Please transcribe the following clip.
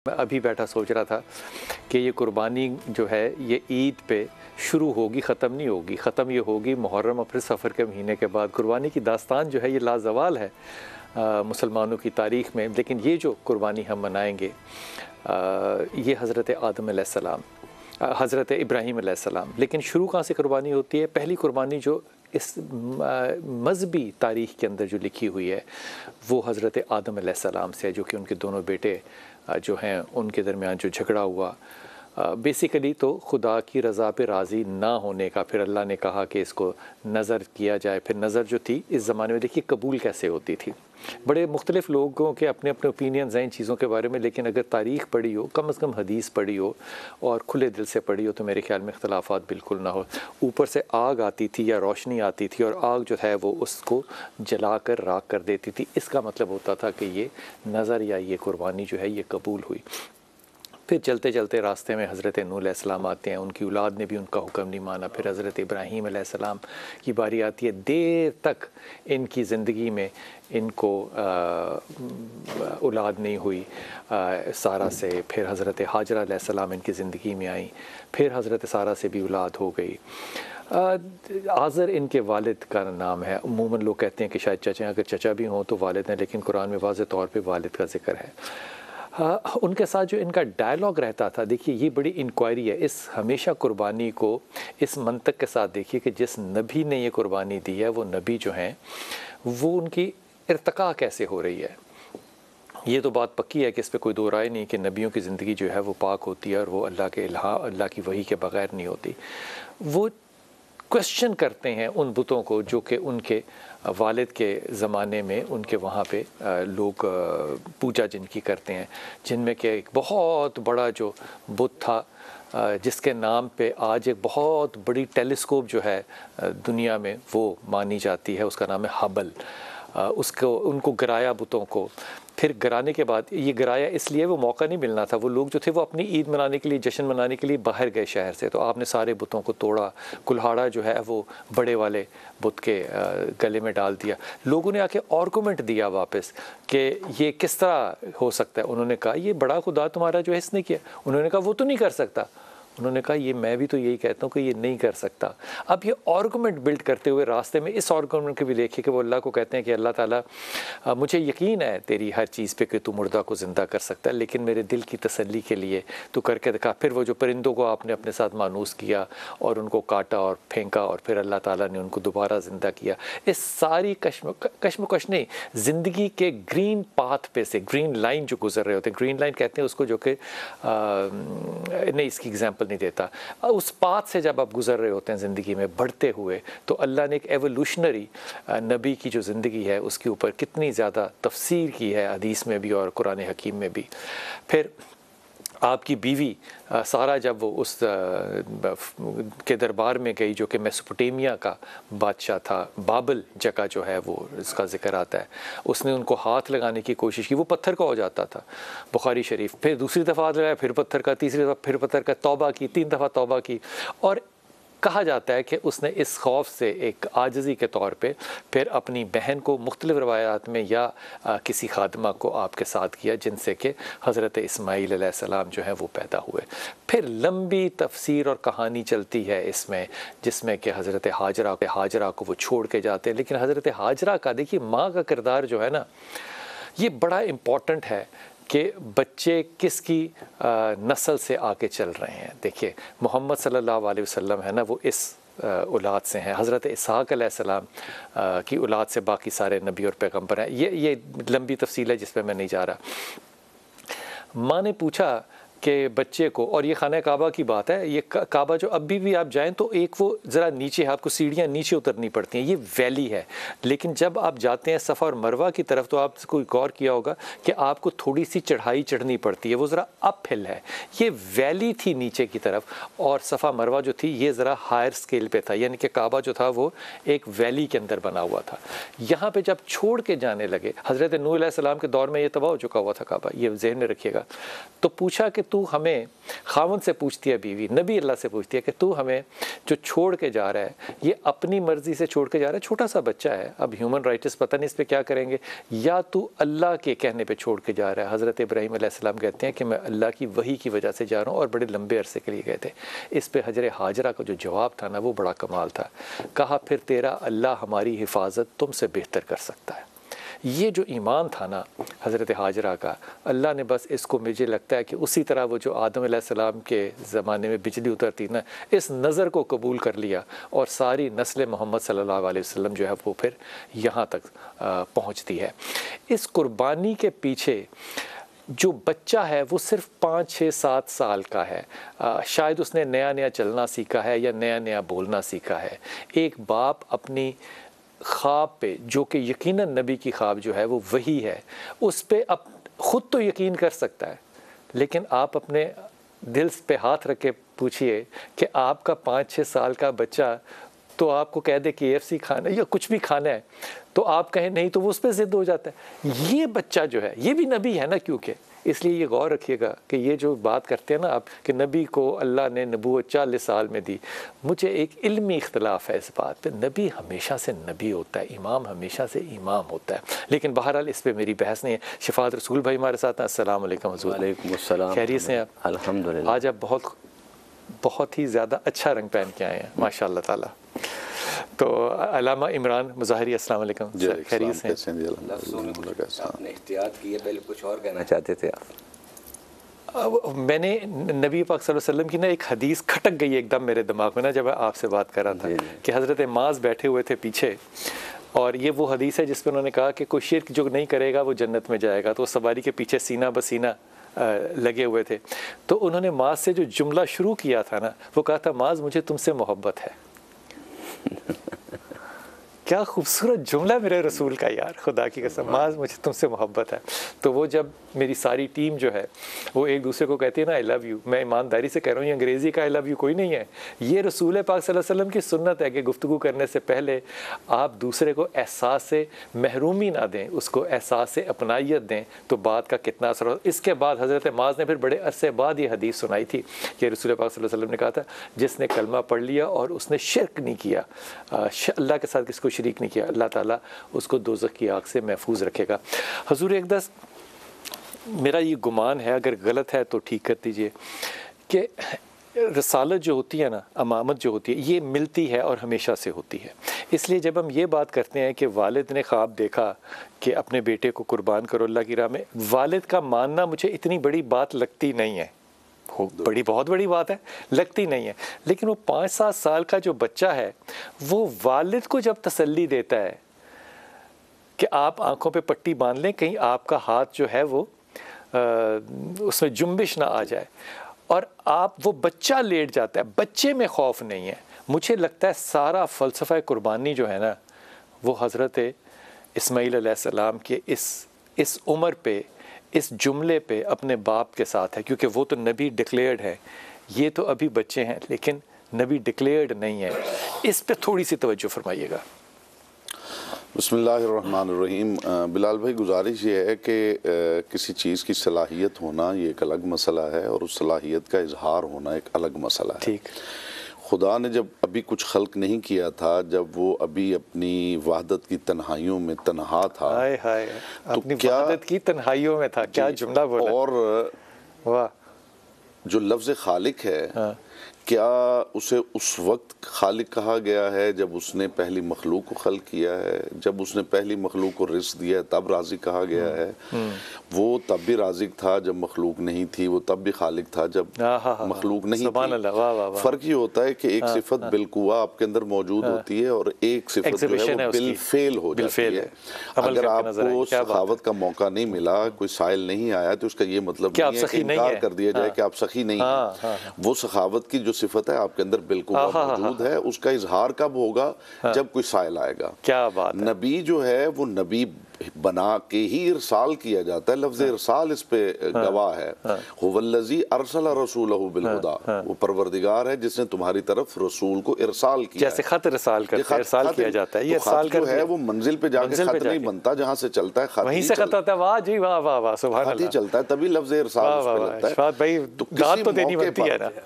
मैं अभी बैठा सोच रहा था कि ये कुर्बानी जो है ये ईद पे शुरू होगी, ख़त्म नहीं होगी। ख़त्म ये होगी मुहर्रम और फिर सफ़र के महीने के बाद। कुर्बानी की दास्तान जो है ये लाजवाल है मुसलमानों की तारीख़ में। लेकिन ये जो कुर्बानी हम मनाएंगे ये हज़रत आदम अलैहिस्सलाम, हज़रत इब्राहीम अलैहिस्सलाम। लेकिन शुरू कहाँ से कुर्बानी होती है? पहली कुर्बानी जो इस मज़हबी तारीख़ के अंदर जो लिखी हुई है वो हज़रत आदम अलैहिस्सलाम से है, जो कि उनके दोनों बेटे जो हैं उनके दरमियान जो झगड़ा हुआ। बेसिकली तो खुदा की रज़ा पे राज़ी ना होने का, फिर अल्लाह ने कहा कि इसको नज़र किया जाए। फिर नज़र जो थी इस ज़माने में देखिए कबूल कैसे होती थी। बड़े मुख्तलिफ़ लोगों के अपने अपने ओपिनियंस हैं इन चीज़ों के बारे में, लेकिन अगर तारीख़ पढ़ी हो, कम से कम हदीस पढ़ी हो और खुले दिल से पढ़ी हो तो मेरे ख़्याल में इख्तलाफात बिल्कुल ना हो। ऊपर से आग आती थी या रोशनी आती थी और आग जो है वो उसको जला कर राख कर देती थी। इसका मतलब होता था कि ये नज़र या ये कुर्बानी जो है ये कबूल हुई। फिर चलते चलते रास्ते में हज़रत नूह अलैहिस्सलाम आते हैं, उनकी औलाद ने भी उनका हुक्म नहीं माना। फिर हज़रत इब्राहीम अलैहिस्सलाम की बारी आती है। देर तक इनकी ज़िंदगी में इनको औलाद नहीं हुई सारा से। फिर हज़रत हाजरा अलैहिस्सलाम इनकी ज़िंदगी में आई, फिर हज़रत सारा से भी औलाद हो गई। आज़र इनके वालिद का नाम है। अमूमन लोग कहते हैं कि शायद चचा, अगर चचा भी हों तो वालिद हैं, लेकिन कुरान में वाज़ेह तौर पे वालिद का ज़िक्र है। उनके साथ जो इनका डायलॉग रहता था, देखिए ये बड़ी इंक्वायरी है इस हमेशा कुर्बानी को इस मंतक के साथ देखिए कि जिस नबी ने ये कुर्बानी दी है वो नबी जो हैं वो उनकी इर्तिका कैसे हो रही है। ये तो बात पक्की है कि इस पे कोई दो राय नहीं कि नबियों की ज़िंदगी जो है वो पाक होती है और वो अल्लाह के अल्लाह की वही के बग़ैर नहीं होती। वो क्वेश्चन करते हैं उन बुतों को जो कि उनके वालिद के ज़माने में उनके वहाँ पे लोग पूजा जिनकी करते हैं, जिनमें कि एक बहुत बड़ा जो बुत था जिसके नाम पे आज एक बहुत बड़ी टेलीस्कोप जो है दुनिया में वो मानी जाती है, उसका नाम है हबल। उसको उनको गिराया बुतों को। फिर गिराने के बाद ये गिराया इसलिए वो मौका नहीं मिलना था। वो लोग जो थे वो अपनी ईद मनाने के लिए, जश्न मनाने के लिए बाहर गए शहर से, तो आपने सारे बुतों को तोड़ा। कुल्हाड़ा जो है वो बड़े वाले बुत के गले में डाल दिया। लोगों ने आके आर्गूमेंट दिया वापस कि ये किस तरह हो सकता है। उन्होंने कहा ये बड़ा खुदा तुम्हारा जो है इसने किया। उन्होंने कहा वो तो नहीं कर सकता। उन्होंने कहा ये मैं भी तो यही कहता हूँ कि ये नहीं कर सकता। अब ये आर्गूमेंट बिल्ड करते हुए रास्ते में इस आर्गूमेंट के भी देखिए कि वो अल्लाह को कहते हैं कि अल्लाह ताला मुझे यकीन है तेरी हर चीज़ पे कि तू मुर्दा को ज़िंदा कर सकता है, लेकिन मेरे दिल की तसल्ली के लिए तू करके दिखा। फिर वो जो परिंदों को आपने अपने साथ मानूस किया और उनको काटा और फेंका और फिर अल्लाह ताला ने उनको दोबारा ज़िंदा किया। इस सारी कश्मकश नहीं, ज़िंदगी के ग्रीन पाथ पे से, ग्रीन लाइन जो गुजर रहे होते हैं, ग्रीन लाइन कहते हैं उसको, जो कि नहीं इसकी एग्जाम्पल नहीं देता, उस पाथ से जब आप गुजर रहे होते हैं ज़िंदगी में बढ़ते हुए, तो अल्लाह ने एक एवोल्यूशनरी नबी की जो ज़िंदगी है उसके ऊपर कितनी ज़्यादा तफसीर की है हदीस में भी और कुरान हकीम में भी। फिर आपकी बीवी सारा जब वो उस के दरबार में गई जो कि मेसोपोटामिया का बादशाह था, बाबल जगह जो है वो इसका ज़िक्र आता है, उसने उनको हाथ लगाने की कोशिश की, वो पत्थर का हो जाता था, बुखारी शरीफ। फिर दूसरी दफ़ा हाथ लगाया, फिर पत्थर का, तीसरी दफ़ा फिर पत्थर का, तौबा की, 3 दफ़ा तौबा की। और कहा जाता है कि उसने इस खौफ से एक आजिज़ी के तौर पे फिर अपनी बहन को मुख्तलिफ़ रवायात में या किसी खादमा को आपके साथ किया, जिनसे कि हज़रत इस्माईल अलैहिस्सलाम जो है वो पैदा हुए। फिर लंबी तफसीर और कहानी चलती है इसमें, जिसमें कि हज़रत हाजरा को वो छोड़ के जाते हैं। लेकिन हज़रत हाजरा का देखिए माँ का किरदार जो है ना, ये बड़ा इम्पॉर्टेंट है कि बच्चे किसकी नस्ल से आके चल रहे हैं। देखिए मोहम्मद सल्लल्लाहु अलैहि वसल्लम है ना, वो इस औलाद से हैं। हज़रत इसहाक़ अलैहिस्सलाम की औलाद से बाकी सारे नबी और पैगम्बर हैं। ये लंबी तफसील है जिस पर मैं नहीं जा रहा। माँ ने पूछा कि बच्चे को, और ये खाना काबा की बात है, ये काबा जो अभी भी आप जाएं तो एक वो ज़रा नीचे है, आपको सीढ़ियाँ नीचे उतरनी पड़ती हैं, ये वैली है। लेकिन जब आप जाते हैं सफ़ा और मरवा की तरफ तो आपको गौर किया होगा कि आपको थोड़ी सी चढ़ाई चढ़नी पड़ती है, वो ज़रा अप हिल है। ये वैली थी नीचे की तरफ, और सफ़ा मरवा जो थी ये ज़रा हायर स्केल पे था, यानी कि काबा जो था वो एक वैली के अंदर बना हुआ था। यहाँ पर जब छोड़ के जाने लगे, हज़रत नूह अलैहिस्सलाम के दौर में ये तबाह हो चुका हुआ था काबा, ये जहन में रखिएगा। तो पूछा कि तू हमें, खावंद से पूछती है बीवी, नबी अल्लाह से पूछती है कि तू हमें जो छोड़ के जा रहा है, ये अपनी मर्ज़ी से छोड़ के जा रहा है, छोटा सा बच्चा है, अब ह्यूमन राइट्स पता नहीं इस पर क्या करेंगे, या तू अल्लाह के कहने पे छोड़ के जा रहा है। हज़रत इब्राहीम अलैहिस्सलाम कहते हैं कि मैं अल्लाह की वही की वजह से जा रहा हूँ, और बड़े लंबे अरसे के लिए गए थे। इस पे हजरत हाजरा का जो जवाब था ना, वो बड़ा कमाल था। कहा फिर तेरा अल्लाह हमारी हिफाजत तुमसे बेहतर कर सकता है। ये जो ईमान था ना हज़रत हाजरा का, अल्लाह ने बस इसको, मुझे लगता है कि उसी तरह वो जो आदम अलैहिस्सलाम के ज़माने में बिजली उतरती ना, इस नज़र को कबूल कर लिया, और सारी नस्ल मोहम्मद सल्लल्लाहु अलैहि वसल्लम जो है वो फिर यहाँ तक पहुँचती है। इस कुर्बानी के पीछे जो बच्चा है वो सिर्फ 5, 6, 7 साल का है, शायद उसने नया नया चलना सीखा है या नया नया बोलना सीखा है। एक बाप अपनी ख्वाब पे, जो कि यकीनन नबी की ख्वाब जो है वो वही है, उस पे अब ख़ुद तो यकीन कर सकता है, लेकिन आप अपने दिल पे हाथ रख के पूछिए कि आपका 5-6 साल का बच्चा तो आपको कह दे KFC खाना है या कुछ भी खाना है, तो आप कहें नहीं, तो वो उस पर ज़िद हो जाता है। ये बच्चा जो है ये भी नबी है ना, क्योंकि इसलिए ये गौर रखिएगा कि ये जो बात करते हैं ना आप कि नबी को अल्लाह ने नबूवत 40 साल में दी, मुझे एक इल्मी इख्तलाफ है इस बात पे। नबी हमेशा से नबी होता है, इमाम हमेशा से इमाम होता है, लेकिन बहरहाल इस पे मेरी बहस नहीं है। शफात रसूल भाई हमारे साथ हैं। अस्सलाम वालेकुम हुज़ूर। वालेकुम अस्सलाम। खैरियत से हैं आप? अल्हम्दुलिल्लाह। आज आप बहुत ही ज़्यादा अच्छा रंग पहन के आए हैं माशाअल्लाह ताला। तो अल्लामा इमरान मुज़ाहिरी, अस्सलाम वालेकुम, खैरियत से हैं? आपने एहतियात की है, पहले कुछ और कहना चाहते थे आप? मैंने नबी पाक सल्लल्लाहु अलैहि वसल्लम की ना एक हदीस खटक गई एकदम मेरे दिमाग में ना, जब आपसे बात कर रहा था कि हज़रत माज बैठे हुए थे पीछे, और ये वो हदीस है जिस पर उन्होंने कहा कि कोई शिर्क जो नहीं करेगा वो जन्नत में जाएगा। तो सवारी के पीछे सीना बसीना लगे हुए थे, तो उन्होंने माज से जो जुमला शुरू किया था ना, वो कहा था माज मुझे तुमसे मोहब्बत है। क्या खूबसूरत जुमला मेरे रसूल का यार, खुदा की कसम, माज मुझे तुमसे मोहब्बत है। तो वो जब मेरी सारी टीम जो है वो एक दूसरे को कहती है ना आई लव यू, मैं ईमानदारी से कह रहा हूँ ये अंग्रेज़ी का आई लव यू कोई नहीं है, ये रसूल पाक सल्लल्लाहु अलैहि वसल्लम की सुन्नत है कि गुफ्तगू करने से पहले आप दूसरे को एहसास से महरूमी ना दें, उसको एहसास से अपनाइयत दें, तो बात का कितना असर हो। इसके बाद हज़रत माज ने फिर बड़े अरसे बाद ये हदीस सुनाई थी कि रसूल पाक सल्लल्लाहु अलैहि वसल्लम ने कहा था जिसने कलमा पढ़ लिया और उसने शिर्क नहीं किया, अल्लाह के साथ किसको शरीक नहीं किया, अल्लाह ताला उसको दोज़ख की आग से महफूज रखेगा। हुज़ूर अक़दस, मेरा ये गुमान है, अगर गलत है तो ठीक कर दीजिए, कि रसालत जो होती है ना, अमामत जो होती है, ये मिलती है और हमेशा से होती है। इसलिए जब हम ये बात करते हैं कि वालिद ने ख्वाब देखा कि अपने बेटे को कुर्बान करो अल्लाह की राह में, वालिद का मानना मुझे इतनी बड़ी बात लगती नहीं है, बहुत बड़ी बात है, लगती नहीं है, लेकिन वो 5-7 साल का जो बच्चा है वो वालिद को जब तसल्ली देता है कि आप आंखों पे पट्टी बांध लें, कहीं आपका हाथ जो है वो उसमें जुम्बिश ना आ जाए, और आप, वो बच्चा लेट जाता है, बच्चे में खौफ नहीं है। मुझे लगता है सारा फ़लसफ़ा कुर्बानी जो है ना, वो हज़रत इस्माईल अलैहिस्सलाम के इस उम्र पे, इस जुमले पे अपने बाप के साथ है, क्योंकि वो तो नबी डिक्लेयर्ड है, ये तो अभी बच्चे हैं लेकिन नबी डिक्लेयर्ड नहीं है। इस पे थोड़ी सी तवज्जो फरमाइएगा। बिस्मिल्लाहिर्रहमानिर्रहीम। बिलाल भाई, गुजारिश ये है कि किसी चीज़ की सलाहियत होना ये एक अलग मसला है, और उस सलाहियत का इजहार होना एक अलग मसला है। ठीक। खुदा ने जब अभी कुछ खल्क नहीं किया था, जब वो अभी अपनी वहदत की तन्हाइयों में तन्हा था, हाय हाय, तो अपनी क्या वहदत की तन्हाइयों में था, क्या जुमला बोला। और वाह, जो लफ्ज़ खालिक है, हाँ, क्या उसे उस वक्त खालिक कहा गया है जब उसने पहली मखलूक को खल्क किया है, जब उसने पहली मखलूक को रिज़्क़ दिया तब राज़िक कहा गया है। वो तब भी राज़िक था जब मखलूक नहीं थी, वो तब भी खालिक था जब मखलूक नहीं थी। फ़र्क ये होता है कि एक सिफत बिलकुवा आपके अंदर मौजूद होती है और एक सिफत जो है वो बिलफेल हो जाती है। अगर आपको सखावत का मौका नहीं मिला, कोई साइल नहीं आया, तो उसका ये मतलब नहीं है कि इनकार कर दिया जाए कि आप सखी नहीं हैं। वो सखावत की जो सिफत है आपके अंदर बिल्कुल मौजूद है, उसका इजहार कब होगा, जब कोई साइल आएगा। क्या बात है। नबी जो है वो नबी बना के ही इरसाल किया जाता है। लफ्ज़ इरसाल इस पे गवाह है। हुवल्लज़ी अरसल रसूलहु बिलहुदा, वो परवरदिगार है जिसने तुम्हारी तरफ रसूल को इरसाल किया। जैसे खत इरसाल करते हैं, इरसाल किया जाता है, ये इरसाल जो है वो मंजिल पे जाके खत नहीं बनता, जहाँ से चलता है खत वहीं से खत आता है। वाह जी वाह वाह वाह, सुभान अल्लाह, अल्लाह, चलता है तभी लफ़्ज़ इरसाल उस पे लगता है। भाई दाद तो देनी बनती है ना।